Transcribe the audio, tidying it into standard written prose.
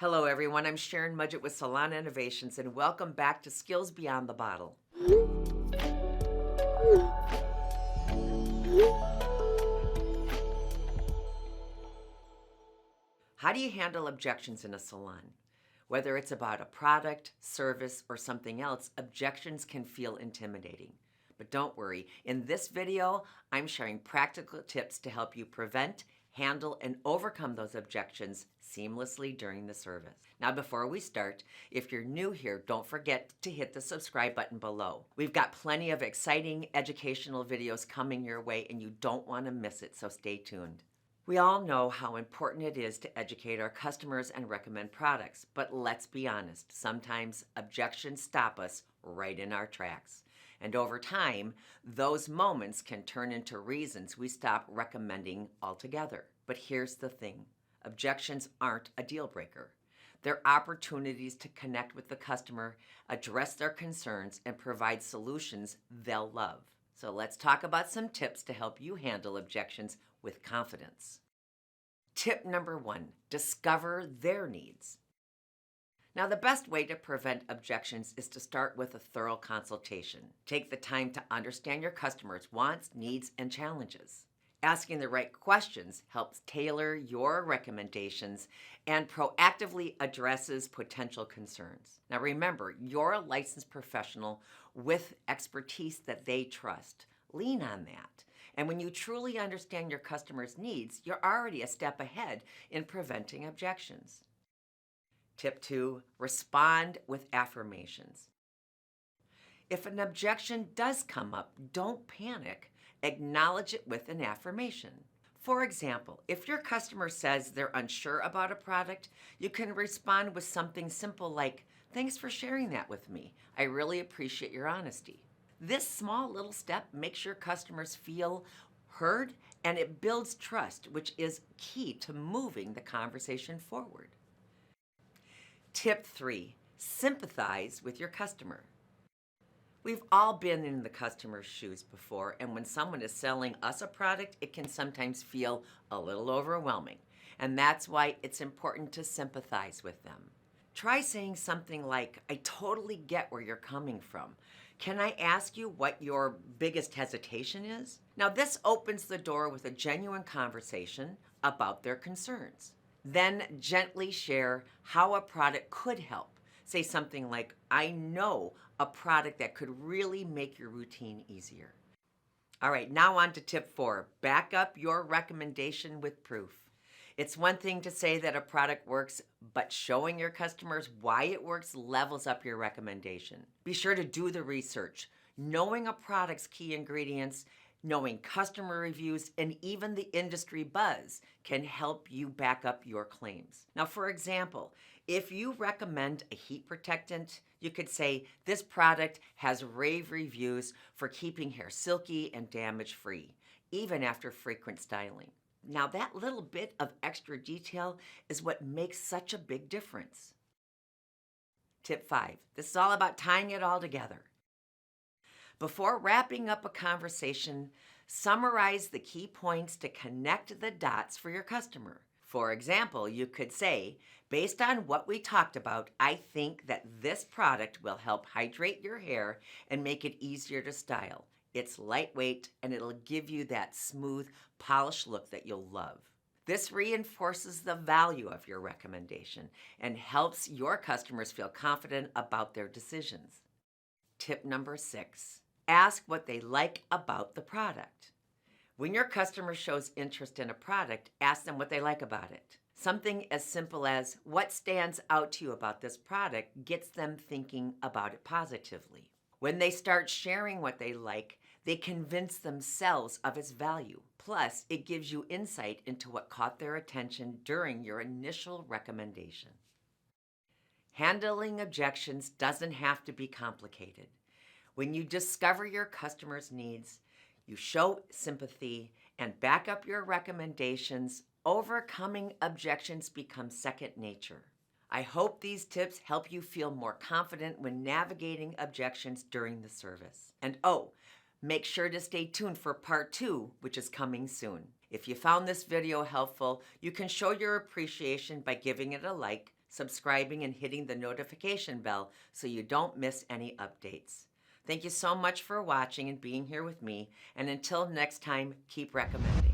Hello, everyone. I'm Sharon Mudgett with Salon Innovations, and welcome back to Skills Beyond the Bottle. How do you handle objections in a salon? Whether it's about a product, service, or something else, objections can feel intimidating. But don't worry, in this video, I'm sharing practical tips to help you prevent, handle, and overcome those objections seamlessly during the service. Now, before we start, if you're new here, don't forget to hit the subscribe button below. We've got plenty of exciting educational videos coming your way, and you don't want to miss it, so stay tuned. We all know how important it is to educate our customers and recommend products, but let's be honest, sometimes objections stop us right in our tracks. And over time, those moments can turn into reasons we stop recommending altogether. But here's the thing, objections aren't a deal breaker. They're opportunities to connect with the customer, address their concerns, and provide solutions they'll love. So let's talk about some tips to help you handle objections with confidence. Tip number 1, discover their needs. Now, the best way to prevent objections is to start with a thorough consultation. Take the time to understand your customers' wants, needs, and challenges. Asking the right questions helps tailor your recommendations and proactively addresses potential concerns. Now, remember, you're a licensed professional with expertise that they trust. Lean on that. And when you truly understand your customer's needs, you're already a step ahead in preventing objections. Tip 2, respond with affirmations. If an objection does come up, don't panic. Acknowledge it with an affirmation. For example, if your customer says they're unsure about a product, you can respond with something simple like, "Thanks for sharing that with me. I really appreciate your honesty." This small little step makes your customers feel heard, and it builds trust, which is key to moving the conversation forward. Tip 3, sympathize with your customer. We've all been in the customer's shoes before, and when someone is selling us a product, it can sometimes feel a little overwhelming. And that's why it's important to sympathize with them. Try saying something like, "I totally get where you're coming from. Can I ask you what your biggest hesitation is?" Now, this opens the door with a genuine conversation about their concerns. Then gently share how a product could help. Say something like, "I know a product that could really make your routine easier." All right, now on to tip 4, back up your recommendation with proof. It's one thing to say that a product works, but showing your customers why it works levels up your recommendation. Be sure to do the research. Knowing a product's key ingredients, knowing customer reviews, and even the industry buzz can help you back up your claims. Now, for example, if you recommend a heat protectant, you could say, "This product has rave reviews for keeping hair silky and damage-free, even after frequent styling." Now, that little bit of extra detail is what makes such a big difference. Tip 5, this is all about tying it all together. Before wrapping up a conversation, summarize the key points to connect the dots for your customer. For example, you could say, "Based on what we talked about, I think that this product will help hydrate your hair and make it easier to style. It's lightweight and it'll give you that smooth, polished look that you'll love." This reinforces the value of your recommendation and helps your customers feel confident about their decisions. Tip number 6, ask what they like about the product. When your customer shows interest in a product, ask them what they like about it. Something as simple as, "What stands out to you about this product?" gets them thinking about it positively. When they start sharing what they like, they convince themselves of its value. Plus, it gives you insight into what caught their attention during your initial recommendation. Handling objections doesn't have to be complicated. When you discover your customer's needs, you show sympathy and back up your recommendations, overcoming objections becomes second nature. I hope these tips help you feel more confident when navigating objections during the service. And make sure to stay tuned for part 2, which is coming soon. If you found this video helpful, you can show your appreciation by giving it a like, subscribing, and hitting the notification bell so you don't miss any updates. Thank you so much for watching and being here with me, and until next time, keep recommending.